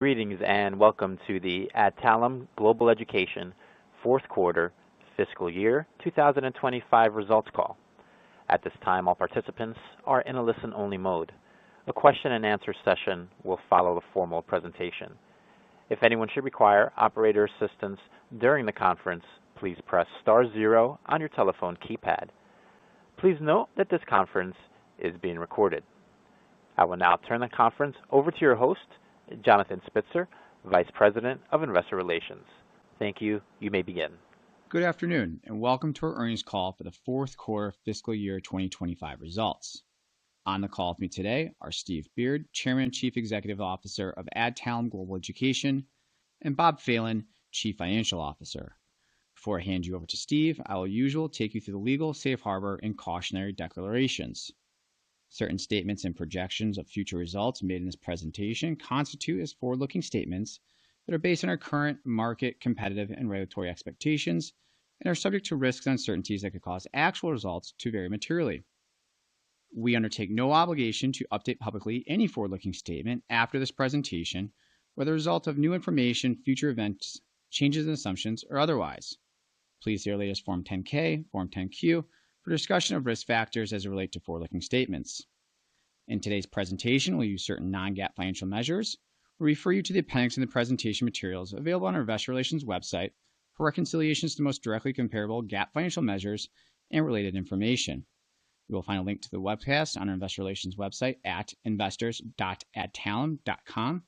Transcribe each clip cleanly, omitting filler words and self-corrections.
Greetings and welcome to the Adtalem Global Education fourth quarter fiscal year 2025 results call. At this time, all participants are in a listen-only mode. A question and answer session will follow the formal presentation. If anyone should require operator assistance during the conference, please press star zero on your telephone keypad. Please note that this conference is being recorded. I will now turn the conference over to your host, Jonathan Spitzer, Vice President of Investor Relations. Thank you. You may begin. Good afternoon, and welcome to our earnings call for the fourth quarter fiscal year 2025 results. On the call with me today are Steve Beard, Chairman and Chief Executive Officer of Adtalem Global Education, and Bob Phelan, Chief Financial Officer. Before I hand you over to Steve, I will as usual take you through the legal safe harbor and cautionary declarations. Certain statements and projections of future results made in this presentation constitute as forward-looking statements that are based on our current market, competitive, and regulatory expectations and are subject to risks and uncertainties that could cause actual results to vary materially. We undertake no obligation to update publicly any forward-looking statement after this presentation, whether a result of new information, future events, changes in assumptions, or otherwise. Please see our latest Form 10-K, Form 10-Q, for discussion of risk factors as it relates to forward-looking statements. In today's presentation, we'll use certain non-GAAP financial measures. We'll refer you to the appendix in the presentation materials available on our Investor Relations website for reconciliations to the most directly comparable GAAP financial measures and related information. You will find a link to the webcast on our Investor Relations website at investors.adtalem.com.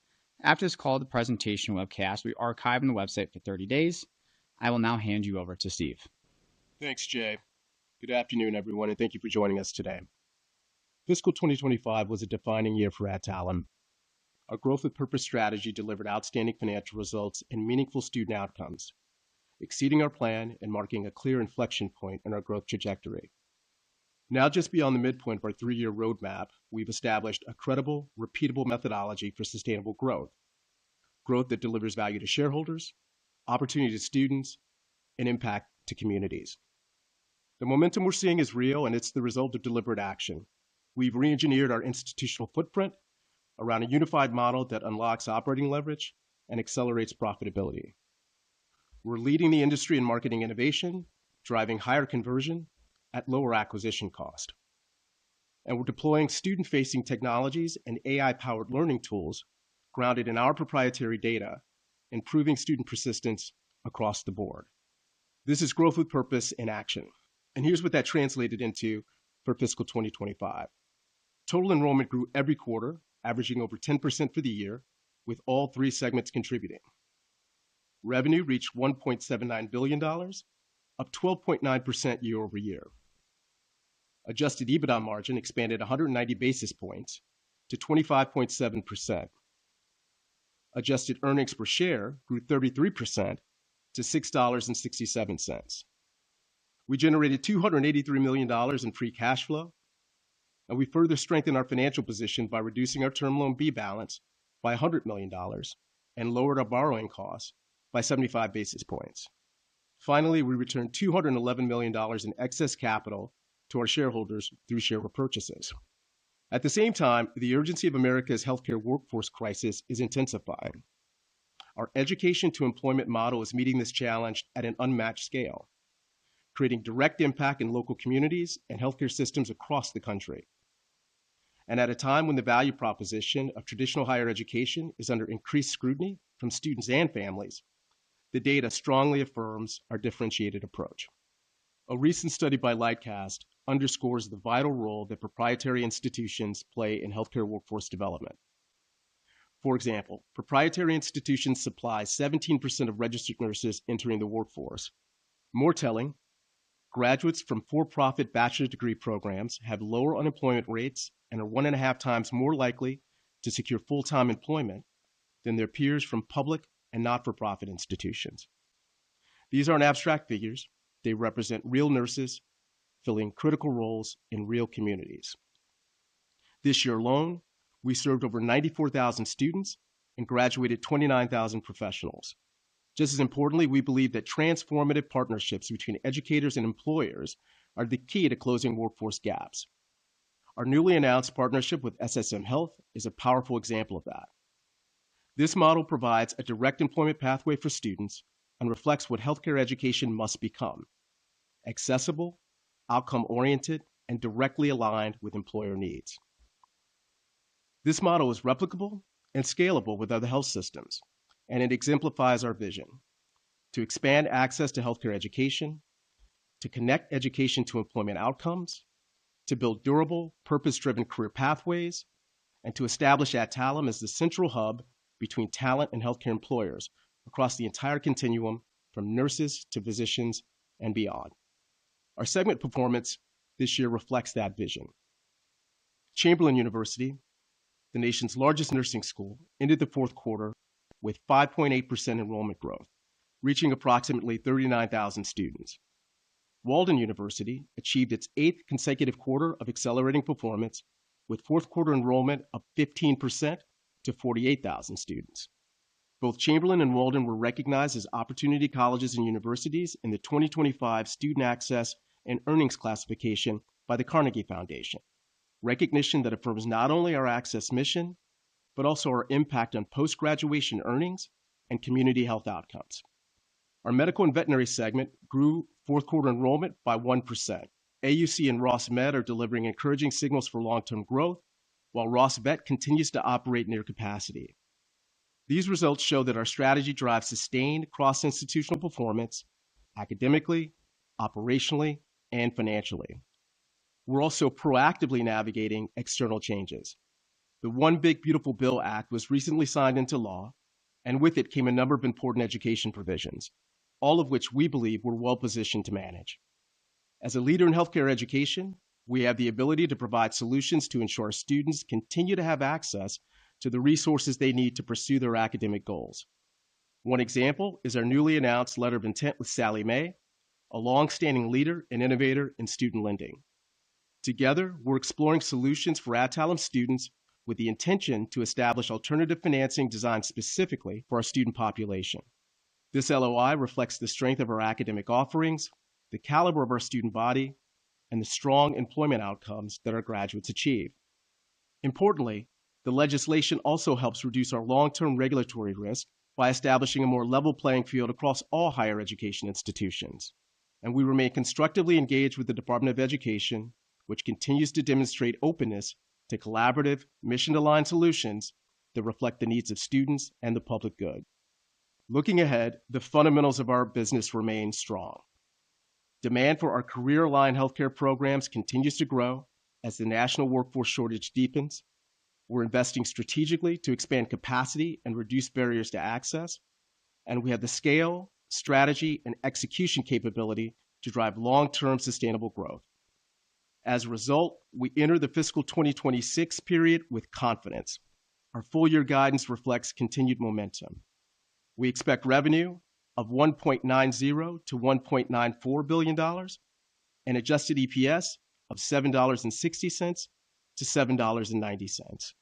After this call, the presentation webcast will be archived on the website for 30 days. I will now hand you over to Steve. Thanks, Jay. Good afternoon, everyone, and thank you for joining us today. Fiscal 2025 was a defining year for Adtalem. Our Growth with Purpose strategy delivered outstanding financial results and meaningful student outcomes, exceeding our plan and marking a clear inflection point in our growth trajectory. Now just beyond the midpoint of our 3-year roadmap, we've established a credible, repeatable methodology for sustainable growth that delivers value to shareholders, opportunity to students, and impact to communities. The momentum we're seeing is real, and it's the result of deliberate action. We've re-engineered our institutional footprint around a unified model that unlocks operating leverage and accelerates profitability. We're leading the industry in marketing innovation, driving higher conversion at lower acquisition cost. And we're deploying student-facing technologies and AI-powered learning tools grounded in our proprietary data, improving student persistence across the board. This is Growth with Purpose in action. And here's what that translated into for fiscal 2025. Total enrollment grew every quarter, averaging over 10% for the year, with all 3 segments contributing. Revenue reached $1.79 billion, up 12.9% year over year. Adjusted EBITDA margin expanded 190 basis points to 25.7%. Adjusted earnings per share grew 33% to $6.67. We generated $283 million in free cash flow, and we further strengthened our financial position by reducing our Term Loan B balance by $100 million and lowered our borrowing costs by 75 basis points. Finally, we returned $211 million in excess capital to our shareholders through share repurchases. At the same time, the urgency of America's healthcare workforce crisis is intensifying. Our education to employment model is meeting this challenge at an unmatched scale, creating direct impact in local communities and healthcare systems across the country. And at a time when the value proposition of traditional higher education is under increased scrutiny from students and families, the data strongly affirms our differentiated approach. A recent study by Lightcast underscores the vital role that proprietary institutions play in healthcare workforce development. For example, proprietary institutions supply 17% of registered nurses entering the workforce. More telling, graduates from for-profit bachelor's degree programs have lower unemployment rates and are 1.5 times more likely to secure full-time employment than their peers from public and not-for-profit institutions. These aren't abstract figures. They represent real nurses filling critical roles in real communities. This year alone, we served over 94,000 students and graduated 29,000 professionals. Just as importantly, we believe that transformative partnerships between educators and employers are the key to closing workforce gaps. Our newly announced partnership with SSM Health is a powerful example of that. This model provides a direct employment pathway for students and reflects what healthcare education must become: accessible, outcome-oriented, and directly aligned with employer needs. This model is replicable and scalable with other health systems, and it exemplifies our vision to expand access to healthcare education, to connect education to employment outcomes, to build durable, purpose-driven career pathways, and to establish Adtalem as the central hub between talent and healthcare employers across the entire continuum from nurses to physicians and beyond. Our segment performance this year reflects that vision. Chamberlain University, the nation's largest nursing school, ended the fourth quarter with 5.8% enrollment growth, reaching approximately 39,000 students. Walden University achieved its 8th consecutive quarter of accelerating performance, with fourth quarter enrollment up 15% to 48,000 students. Both Chamberlain and Walden were recognized as opportunity colleges and universities in the 2025 Student Access and Earnings Classification by the Carnegie Foundation, recognition that affirms not only our access mission, but also our impact on post-graduation earnings and community health outcomes. Our medical and veterinary segment grew fourth quarter enrollment by 1%. AUC and Ross Med are delivering encouraging signals for long-term growth, while Ross Vet continues to operate near capacity. These results show that our strategy drives sustained cross-institutional performance academically, operationally, and financially. We're also proactively navigating external changes. The One Big Beautiful Bill Act was recently signed into law, and with it came a number of important education provisions, all of which we believe we're well positioned to manage. As a leader in healthcare education, we have the ability to provide solutions to ensure students continue to have access to the resources they need to pursue their academic goals. One example is our newly announced letter of intent with Sallie Mae, a long-standing leader and innovator in student lending. Together, we're exploring solutions for Adtalem students with the intention to establish alternative financing designed specifically for our student population. This LOI reflects the strength of our academic offerings, the caliber of our student body, and the strong employment outcomes that our graduates achieve. Importantly, the legislation also helps reduce our long-term regulatory risk by establishing a more level playing field across all higher education institutions. And we remain constructively engaged with the Department of Education, which continues to demonstrate openness to collaborative, mission-aligned solutions that reflect the needs of students and the public good. Looking ahead, the fundamentals of our business remain strong. Demand for our career-aligned healthcare programs continues to grow as the national workforce shortage deepens. We're investing strategically to expand capacity and reduce barriers to access, and we have the scale, strategy, and execution capability to drive long-term sustainable growth. As a result, we enter the fiscal 2026 period with confidence. Our full-year guidance reflects continued momentum. We expect revenue of $1.90 to $1.94 billion and adjusted EPS of $7.60 to $7.90.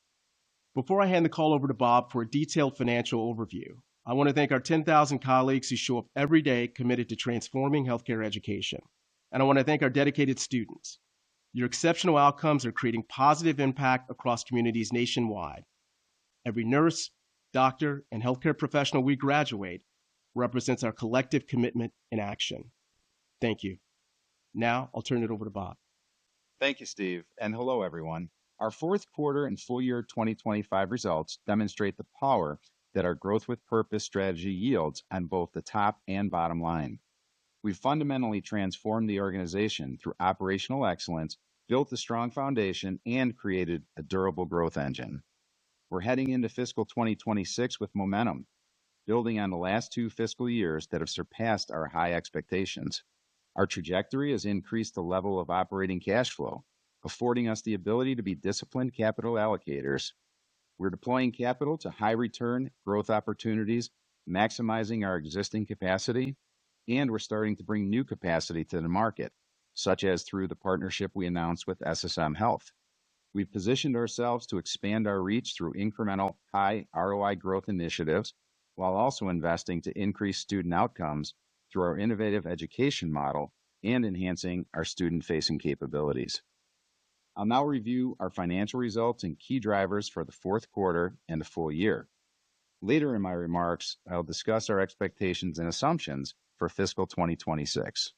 Before I hand the call over to Bob for a detailed financial overview, I want to thank our 10,000 colleagues who show up every day committed to transforming healthcare education. And I want to thank our dedicated students. Your exceptional outcomes are creating positive impact across communities nationwide. Every nurse, doctor, and healthcare professional we graduate represents our collective commitment in action. Thank you. Now I'll turn it over to Bob. Thank you, Steve, and hello, everyone. Our fourth quarter and full year 2025 results demonstrate the power that our growth with purpose strategy yields on both the top and bottom line. We've fundamentally transformed the organization through operational excellence, built a strong foundation, and created a durable growth engine. We're heading into fiscal 2026 with momentum, building on the last 2 fiscal years that have surpassed our high expectations. Our trajectory has increased the level of operating cash flow, affording us the ability to be disciplined capital allocators. We're deploying capital to high return growth opportunities, maximizing our existing capacity, and we're starting to bring new capacity to the market, such as through the partnership we announced with SSM Health. We've positioned ourselves to expand our reach through incremental high ROI growth initiatives, while also investing to increase student outcomes through our innovative education model and enhancing our student-facing capabilities. I'll now review our financial results and key drivers for the fourth quarter and the full year. Later in my remarks, I'll discuss our expectations and assumptions for fiscal 2026.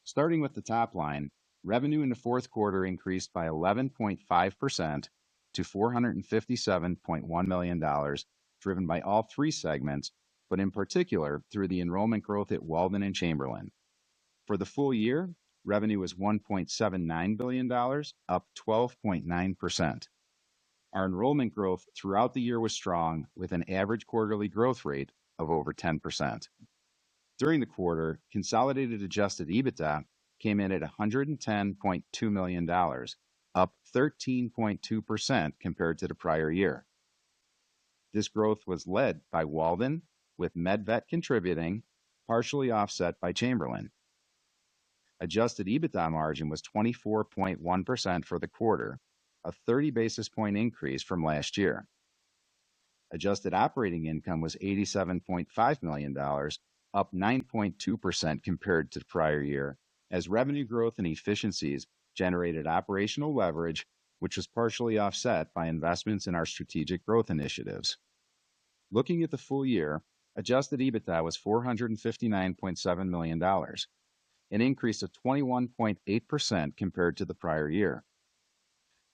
Starting with the top line, revenue in the fourth quarter increased by 11.5% to $457.1 million, driven by all three segments, but in particular through the enrollment growth at Walden and Chamberlain. For the full year, revenue was $1.79 billion, up 12.9%. Our enrollment growth throughout the year was strong, with an average quarterly growth rate of over 10%. During the quarter, consolidated adjusted EBITDA came in at $110.2 million, up 13.2% compared to the prior year. This growth was led by Walden, with MedVet contributing, partially offset by Chamberlain. Adjusted EBITDA margin was 24.1% for the quarter, a 30 basis point increase from last year. Adjusted operating income was $87.5 million, up 9.2% compared to the prior year, as revenue growth and efficiencies generated operational leverage, which was partially offset by investments in our strategic growth initiatives. Looking at the full year, adjusted EBITDA was $459.7 million, an increase of 21.8% compared to the prior year.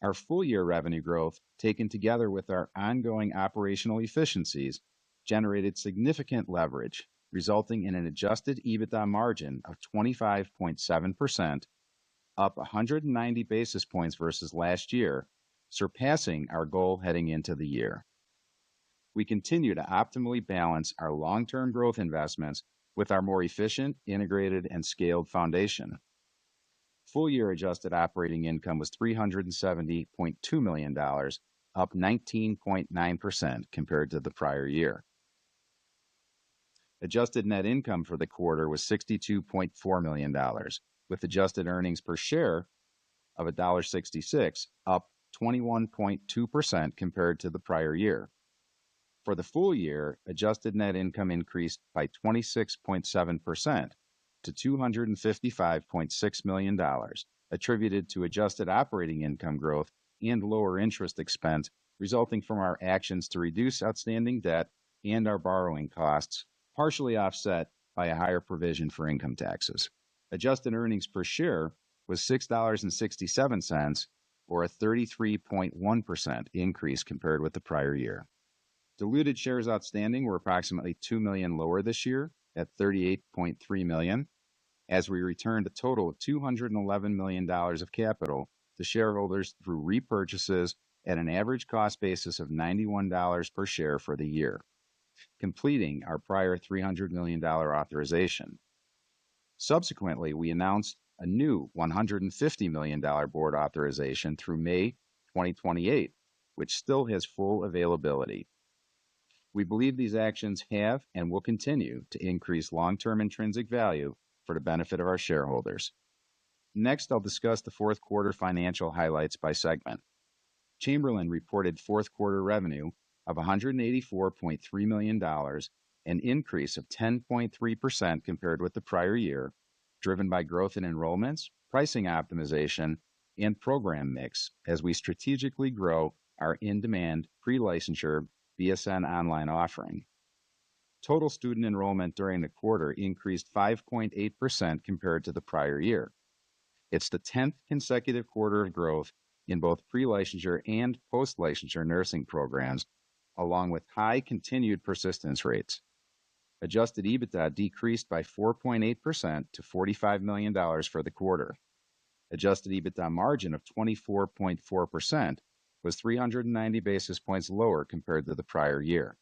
Our full-year revenue growth, taken together with our ongoing operational efficiencies, generated significant leverage, resulting in an adjusted EBITDA margin of 25.7%, up 190 basis points versus last year, surpassing our goal heading into the year. We continue to optimally balance our long-term growth investments with our more efficient, integrated, and scaled foundation. Full-year adjusted operating income was $370.2 million, up 19.9% compared to the prior year. Adjusted net income for the quarter was $62.4 million, with adjusted earnings per share of $1.66, up 21.2% compared to the prior year. For the full year, adjusted net income increased by 26.7% to $255.6 million, attributed to adjusted operating income growth and lower interest expense resulting from our actions to reduce outstanding debt and our borrowing costs, partially offset by a higher provision for income taxes. Adjusted earnings per share was $6.67, or a 33.1% increase compared with the prior year. Diluted shares outstanding were approximately 2 million lower this year at 38.3 million, as we returned a total of $211 million of capital to shareholders through repurchases at an average cost basis of $91 per share for the year, completing our prior $300 million authorization. Subsequently, we announced a new $150 million board authorization through May 2028, which still has full availability. We believe these actions have and will continue to increase long-term intrinsic value for the benefit of our shareholders. Next, I'll discuss the fourth quarter financial highlights by segment. Chamberlain reported fourth quarter revenue of $184.3 million, an increase of 10.3% compared with the prior year, driven by growth in enrollments, pricing optimization, and program mix as we strategically grow our in-demand pre-licensure BSN online offering. Total student enrollment during the quarter increased 5.8% compared to the prior year. It's the 10th consecutive quarter of growth in both pre-licensure and post-licensure nursing programs, along with high continued persistence rates. Adjusted EBITDA decreased by 4.8% to $45 million for the quarter. Adjusted EBITDA margin of 24.4% was 390 basis points lower compared to the prior year.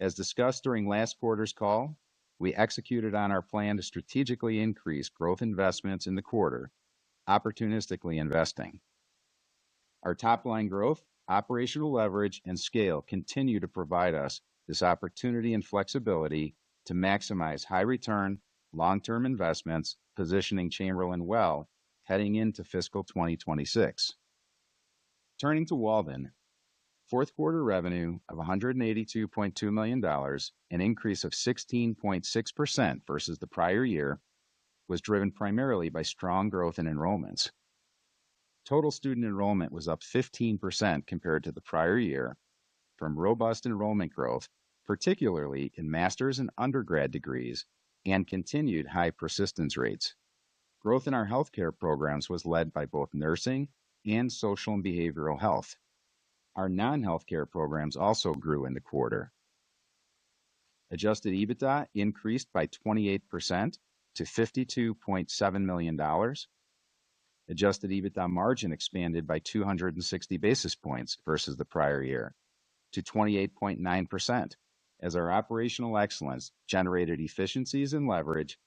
As discussed during last quarter's call, we executed on our plan to strategically increase growth investments in the quarter, opportunistically investing. Our top-line growth, operational leverage, and scale continue to provide us this opportunity and flexibility to maximize high-return, long-term investments, positioning Chamberlain well heading into fiscal 2026. Turning to Walden, fourth quarter revenue of $182.2 million, an increase of 16.6% versus the prior year, was driven primarily by strong growth in enrollments. Total student enrollment was up 15% compared to the prior year from robust enrollment growth particularly in master's and undergrad degrees, and continued high persistence rates. Growth in our healthcare programs was led by both nursing and social and behavioral health. Our non-healthcare programs also grew in the quarter. Adjusted EBITDA increased by 28% to $52.7 million. Adjusted EBITDA margin expanded by 260 basis points versus the prior year to 28.9%, as our operational excellence generated efficiencies and leverage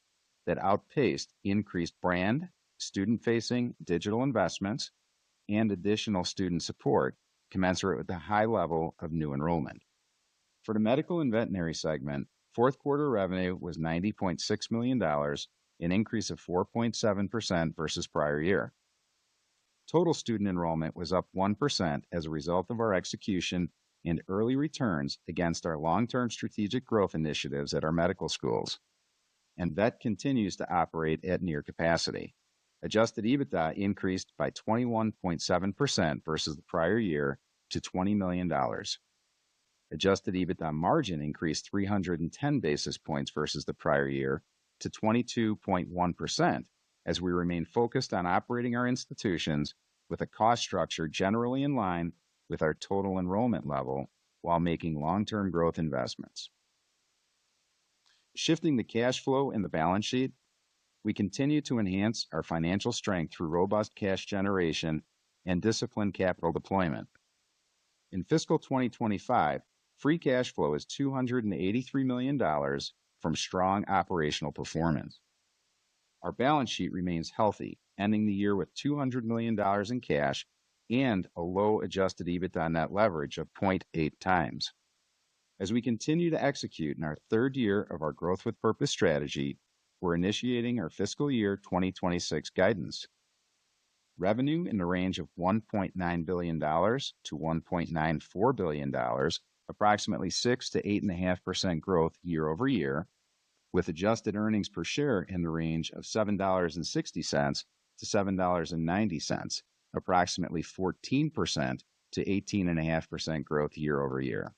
that outpaced increased brand, student-facing digital investments, and additional student support commensurate with the high level of new enrollment. For the medical and veterinary segment, fourth quarter revenue was $90.6 million, an increase of 4.7% versus prior year. Total student enrollment was up 1% as a result of our execution and early returns against our long-term strategic growth initiatives at our medical schools. And vet continues to operate at near capacity. Adjusted EBITDA increased by 21.7% versus the prior year to $20 million. Adjusted EBITDA margin increased 310 basis points versus the prior year to 22.1%, as we remain focused on operating our institutions with a cost structure generally in line with our total enrollment level while making long-term growth investments. Shifting the cash flow and the balance sheet, we continue to enhance our financial strength through robust cash generation and disciplined capital deployment. In fiscal 2025, free cash flow is $283 million from strong operational performance. Our balance sheet remains healthy, ending the year with $200 million in cash and a low adjusted EBITDA net leverage of 0.8 times. As we continue to execute in our third year of our Growth with Purpose strategy, we're initiating our fiscal year 2026 guidance. Revenue in the range of $1.9 billion to $1.94 billion, approximately 6 to 8.5% growth year over year, with adjusted earnings per share in the range of $7.60 to $7.90, approximately 14% to 18.5% growth year over year.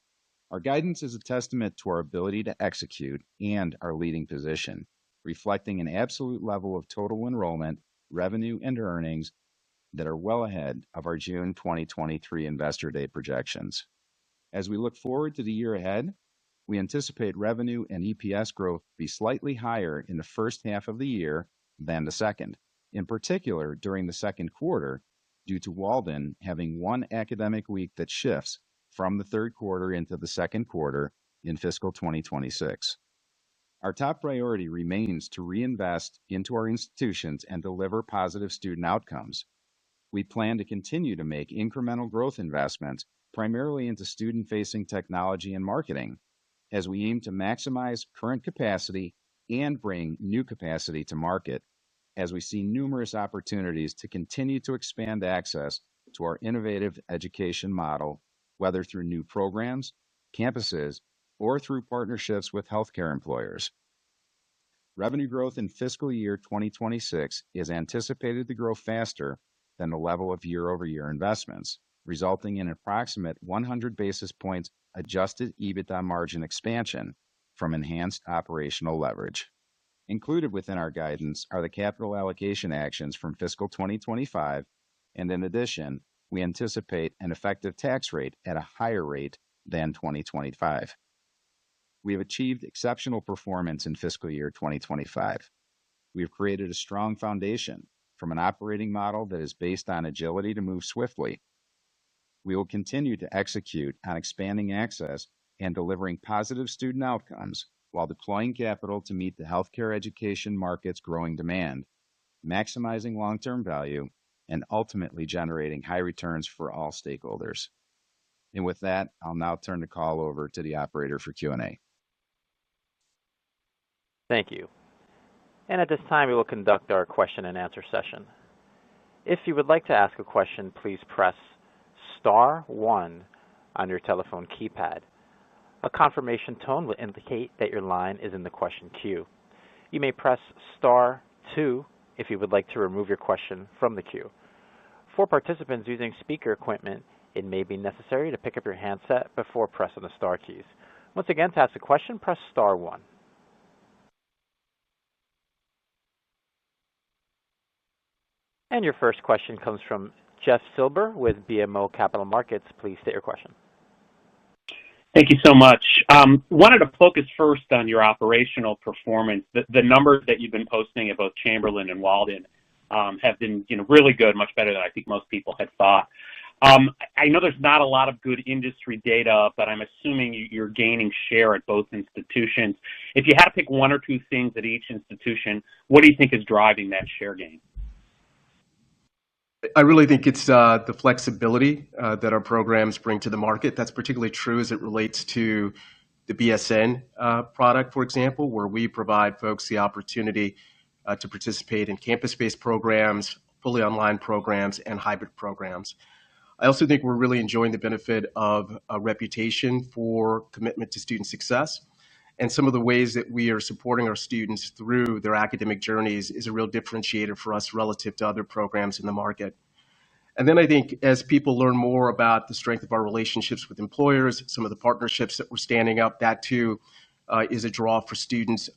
Our guidance is a testament to our ability to execute and our leading position, reflecting an absolute level of total enrollment, revenue, and earnings that are well ahead of our June 2023 Investor Day projections. As we look forward to the year ahead, we anticipate revenue and EPS growth to be slightly higher in the first half of the year than the second, in particular during the second quarter, due to Walden having one academic week that shifts from the third quarter into the second quarter in fiscal 2026. Our top priority remains to reinvest into our institutions and deliver positive student outcomes. We plan to continue to make incremental growth investments, primarily into student-facing technology and marketing, as we aim to maximize current capacity and bring new capacity to market, as we see numerous opportunities to continue to expand access to our innovative education model, whether through new programs, campuses, or through partnerships with healthcare employers. Revenue growth in fiscal year 2026 is anticipated to grow faster than the level of year-over-year investments, resulting in approximate 100 basis points adjusted EBITDA margin expansion from enhanced operational leverage. Included within our guidance are the capital allocation actions from fiscal 2025, and in addition, we anticipate an effective tax rate at a higher rate than 2025. We have achieved exceptional performance in fiscal year 2025. We have created a strong foundation from an operating model that is based on agility to move swiftly. We will continue to execute on expanding access and delivering positive student outcomes while deploying capital to meet the healthcare education market's growing demand, maximizing long-term value, and ultimately generating high returns for all stakeholders. And with that, I'll now turn the call over to the operator for Q&A. Thank you. And at this time, we will conduct our question and answer session. If you would like to ask a question, please press star one on your telephone keypad. A confirmation tone will indicate that your line is in the question queue. You may press star two if you would like to remove your question from the queue. For participants using speaker equipment, it may be necessary to pick up your handset before pressing the star keys. Once again, to ask a question, press star one. And your first question comes from Jeff Silber with BMO Capital Markets. Please state your question. Thank you so much. Wanted to focus first on your operational performance. The numbers that you've been posting at both Chamberlain and Walden have been, really good, much better than I think most people had thought. I know there's not a lot of good industry data, but I'm assuming you're gaining share at both institutions. If you had to pick one or two things at each institution, what do you think is driving that share gain? I really think it's the flexibility that our programs bring to the market. That's particularly true as it relates to the BSN product, for example, where we provide folks the opportunity to participate in campus-based programs, fully online programs, and hybrid programs. I also think we're really enjoying the benefit of a reputation for commitment to student success. And some of the ways that we are supporting our students through their academic journeys is a real differentiator for us relative to other programs in the market. And then I think as people learn more about the strength of our relationships with employers, some of the partnerships that we're standing up, that too is a draw for students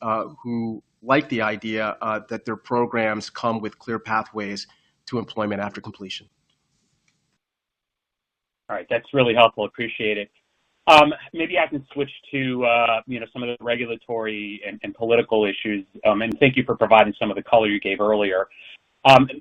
who like the idea that their programs come with clear pathways to employment after completion. All right, that's really helpful. Appreciate it. Maybe I can switch to some of the regulatory and political issues. And thank you for providing some of the color you gave earlier.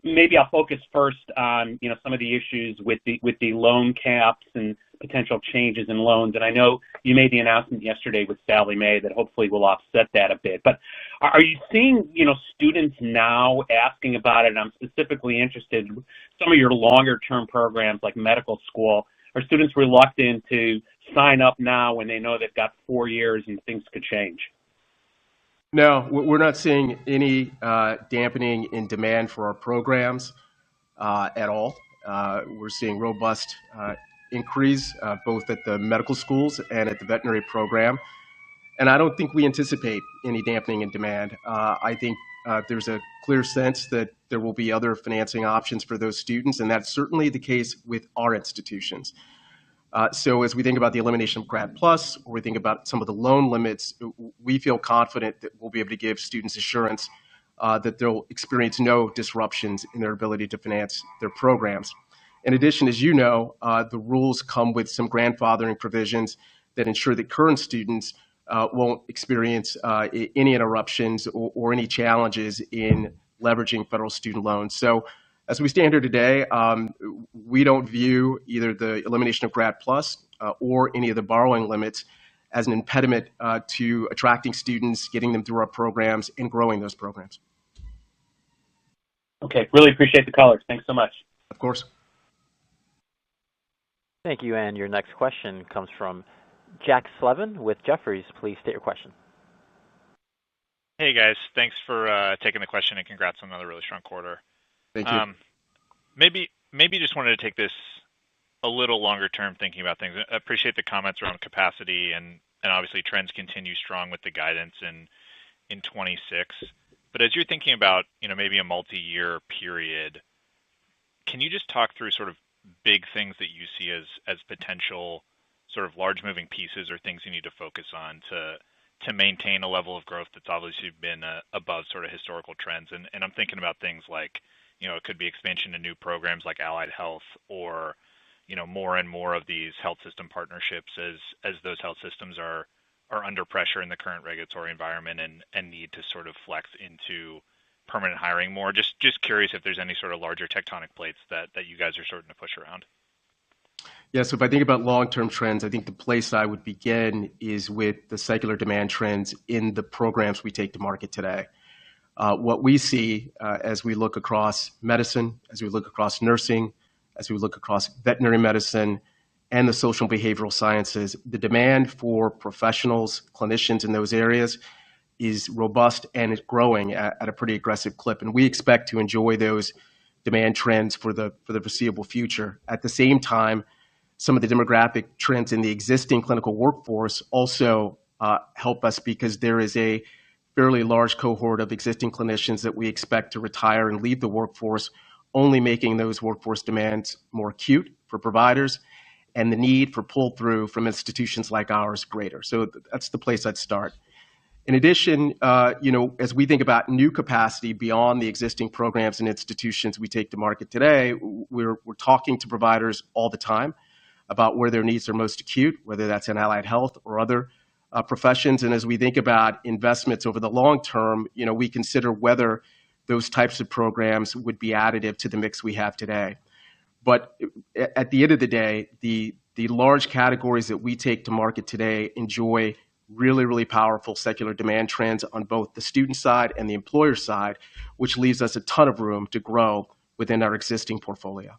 Maybe I'll focus first on some of the issues with the loan caps and potential changes in loans. And I know you made the announcement yesterday with Sallie Mae that hopefully will offset that a bit. But are you seeing students now asking about it? And I'm specifically interested in some of your longer term programs like medical school. Are students reluctant to sign up now when they know they've got 4 years and things could change? No, we're not seeing any dampening in demand for our programs at all. We're seeing robust increase both at the medical schools and at the veterinary program. And I don't think we anticipate any dampening in demand. I think there's a clear sense that there will be other financing options for those students, and that's certainly the case with our institutions. So as we think about the elimination of Grad Plus, or we think about some of the loan limits, we feel confident that we'll be able to give students assurance that they'll experience no disruptions in their ability to finance their programs. In addition, as you know, the rules come with some grandfathering provisions that ensure that current students won't experience any interruptions or any challenges in leveraging federal student loans. So as we stand here today, we don't view either the elimination of Grad Plus or any of the borrowing limits as an impediment to attracting students, getting them through our programs, and growing those programs. Okay, really appreciate the color. Thanks so much. Of course. Thank you. And your next question comes from Jack Slevin with Jefferies. Please state your question. Hey, guys. Thanks for taking the question, and congrats on another really strong quarter. Thank you. Maybe just wanted to take this a little longer term thinking about things. I appreciate the comments around capacity and obviously trends continue strong with the guidance in 26. But as you're thinking about, maybe a multi-year period, can you just talk through sort of big things that you see as potential sort of large moving pieces or things you need to focus on to maintain a level of growth that's obviously been above sort of historical trends? And I'm thinking about things like, it could be expansion to new programs like allied health or, more and more of these health system partnerships as those health systems are under pressure in the current regulatory environment and need to sort of flex into permanent hiring more. Just curious if there's any sort of larger tectonic plates that you guys are starting to push around. Yeah, so if I think about long-term trends, I think the place I would begin is with the secular demand trends in the programs we take to market today. What we see as we look across medicine, as we look across nursing, as we look across veterinary medicine and the social and behavioral sciences, the demand for professionals, clinicians in those areas is robust and is growing at a pretty aggressive clip. And we expect to enjoy those demand trends for the foreseeable future. At the same time, some of the demographic trends in the existing clinical workforce also help us because there is a fairly large cohort of existing clinicians that we expect to retire and leave the workforce, only making those workforce demands more acute for providers and the need for pull-through from institutions like ours greater. So that's the place I'd start. In addition, as we think about new capacity beyond the existing programs and institutions we take to market today, we're talking to providers all the time about where their needs are most acute, whether that's in allied health or other professions. And as we think about investments over the long term, we consider whether those types of programs would be additive to the mix we have today. But at the end of the day, the large categories that we take to market today enjoy really, really powerful secular demand trends on both the student side and the employer side, which leaves us a ton of room to grow within our existing portfolio.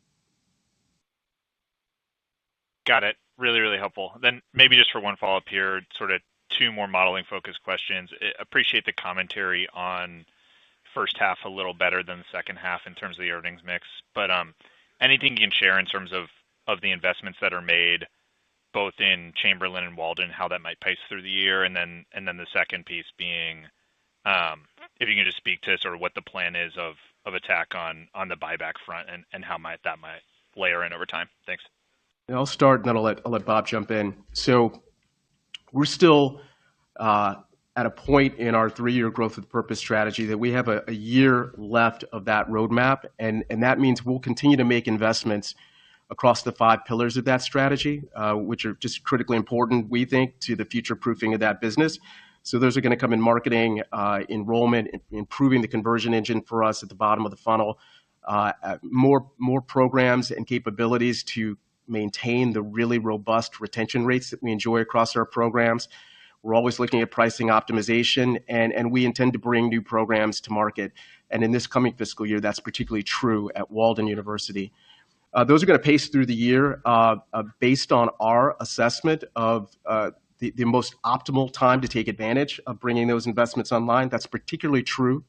Got it. Really, really helpful. Then maybe just for one follow-up here, sort of two more modeling focused questions. Appreciate the commentary on first half a little better than the second half in terms of the earnings mix. But anything you can share in terms of the investments that are made both in Chamberlain and Walden, how that might pace through the year, and then the second piece being if you can just speak to sort of what the plan is of attack on the buyback front and how that might layer in over time. Thanks. I'll start and then I'll let Bob jump in. So we're still at a point in our 3-year growth with purpose strategy that we have a year left of that roadmap, and that means we'll continue to make investments across the 5 pillars of that strategy, which are just critically important, we think, to the future proofing of that business. So those are going to come in marketing, enrollment, improving the conversion engine for us at the bottom of the funnel, more programs and capabilities to maintain the really robust retention rates that we enjoy across our programs. We're always looking at pricing optimization, and we intend to bring new programs to market. And in this coming fiscal year, that's particularly true at Walden University. Those are going to pace through the year based on our assessment of the most optimal time to take advantage of bringing those investments online. That's particularly true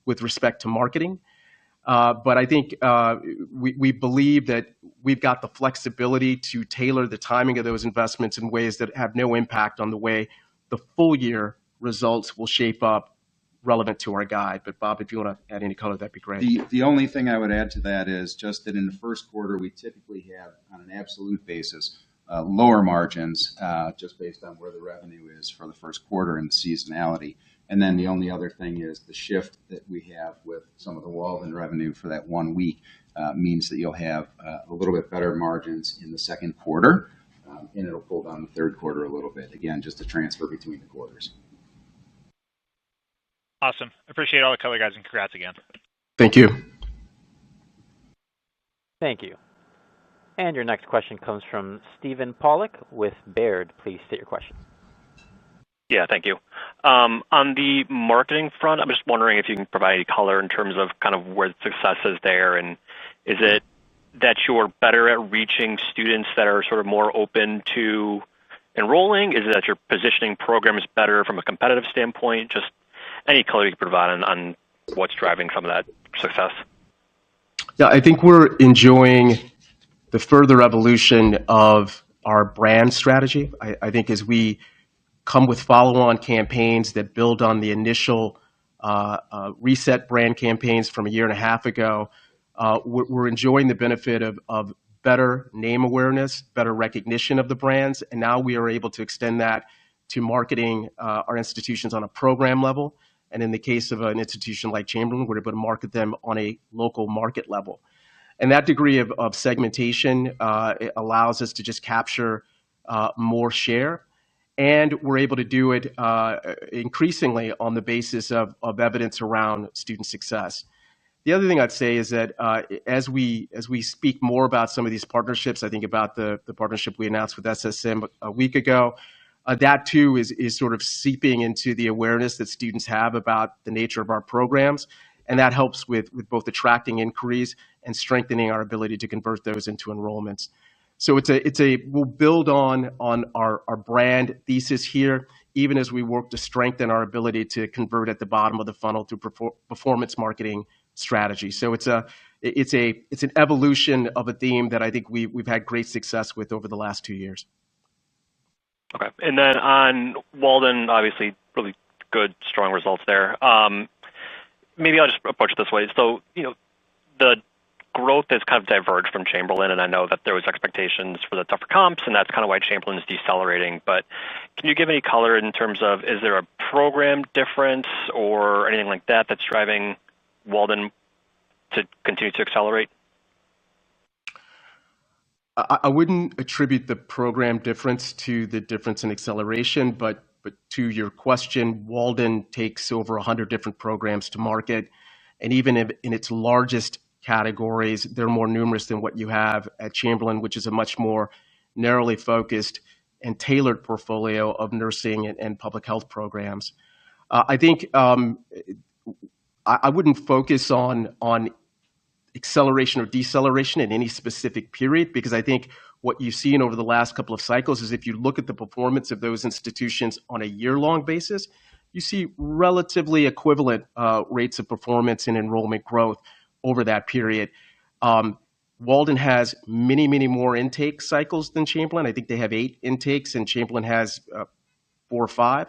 with respect to marketing. But I think we believe that we've got the flexibility to tailor the timing of those investments in ways that have no impact on the way the full year results will shape up relevant to our guide. But Bob, if you want to add any color, that'd be great. The only thing I would add to that is just that in the first quarter, we typically have, on an absolute basis, lower margins just based on where the revenue is for the first quarter and the seasonality. And then the only other thing is the shift that we have with some of the Walden revenue for that 1 week means that you'll have a little bit better margins in the second quarter, and it'll pull down the third quarter a little bit. Again, just a transfer between the quarters. Awesome. Appreciate all the color, guys, and congrats again. Thank you. Thank you. And your next question comes from Stephen Pollack with Baird. Please state your question. Yeah, thank you. On the marketing front, I'm just wondering if you can provide any color in terms of kind of where the success is there, and is it that you're better at reaching students that are sort of more open to enrolling? Is it that you're positioning programs better from a competitive standpoint? Just any color you can provide on what's driving some of that success. Yeah, I think we're enjoying the further evolution of our brand strategy. I think as we come with follow-on campaigns that build on the initial reset brand campaigns from a year and a half ago, we're enjoying the benefit of better name awareness, better recognition of the brands, and now we are able to extend that to marketing our institutions on a program level. And in the case of an institution like Chamberlain, we're able to market them on a local market level. And that degree of segmentation allows us to just capture more share. And we're able to do it increasingly on the basis of evidence around student success. The other thing I'd say is that as we speak more about some of these partnerships, I think about the partnership we announced with SSM a week ago, that too is sort of seeping into the awareness that students have about the nature of our programs. And that helps with both attracting inquiries and strengthening our ability to convert those into enrollments. So we'll build on our brand thesis here, even as we work to strengthen our ability to convert at the bottom of the funnel through performance marketing strategy. So it's an evolution of a theme that I think we've had great success with over the last 2 years. Okay, and then on Walden, obviously really good, strong results there. Maybe I'll just approach it this way. So, the growth has kind of diverged from Chamberlain, and I know that there was expectations for the tougher comps, and that's kind of why Chamberlain is decelerating. But can you give any color in terms of, is there a program difference or anything like that that's driving Walden to continue to accelerate? I wouldn't attribute the program difference to the difference in acceleration, but to your question, Walden takes over 100 different programs to market, and even in its largest categories, they're more numerous than what you have at Chamberlain, which is a much more narrowly focused and tailored portfolio of nursing and public health programs. I think I wouldn't focus on acceleration or deceleration in any specific period, because I think what you've seen over the last couple of cycles is if you look at the performance of those institutions on a year-long basis, you see relatively equivalent rates of performance and enrollment growth over that period. Walden has many, many more intake cycles than Chamberlain. I think they have 8 intakes and Chamberlain has 4 or 5.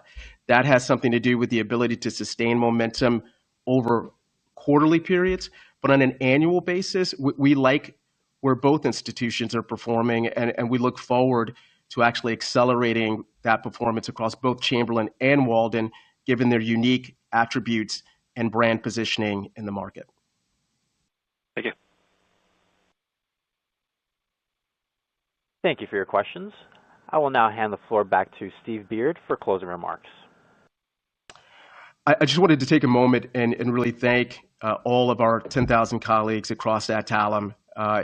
That has something to do with the ability to sustain momentum over quarterly periods. But on an annual basis, we like where both institutions are performing, and we look forward to actually accelerating that performance across both Chamberlain and Walden, given their unique attributes and brand positioning in the market. Thank you. Thank you for your questions. I will now hand the floor back to Steve Beard for closing remarks. I just wanted to take a moment and really thank all of our 10,000 colleagues across Adtalem.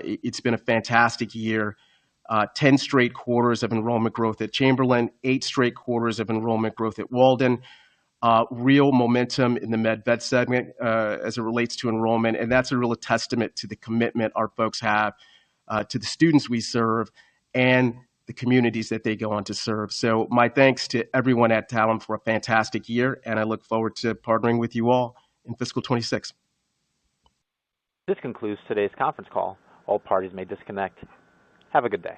It's been a fantastic year. 10 straight quarters of enrollment growth at Chamberlain, 8 straight quarters of enrollment growth at Walden, real momentum in the med-vet segment as it relates to enrollment, and that's a real testament to the commitment our folks have to the students we serve and the communities that they go on to serve. So my thanks to everyone at Adtalem for a fantastic year, and I look forward to partnering with you all in fiscal 26. This concludes today's conference call. All parties may disconnect. Have a good day.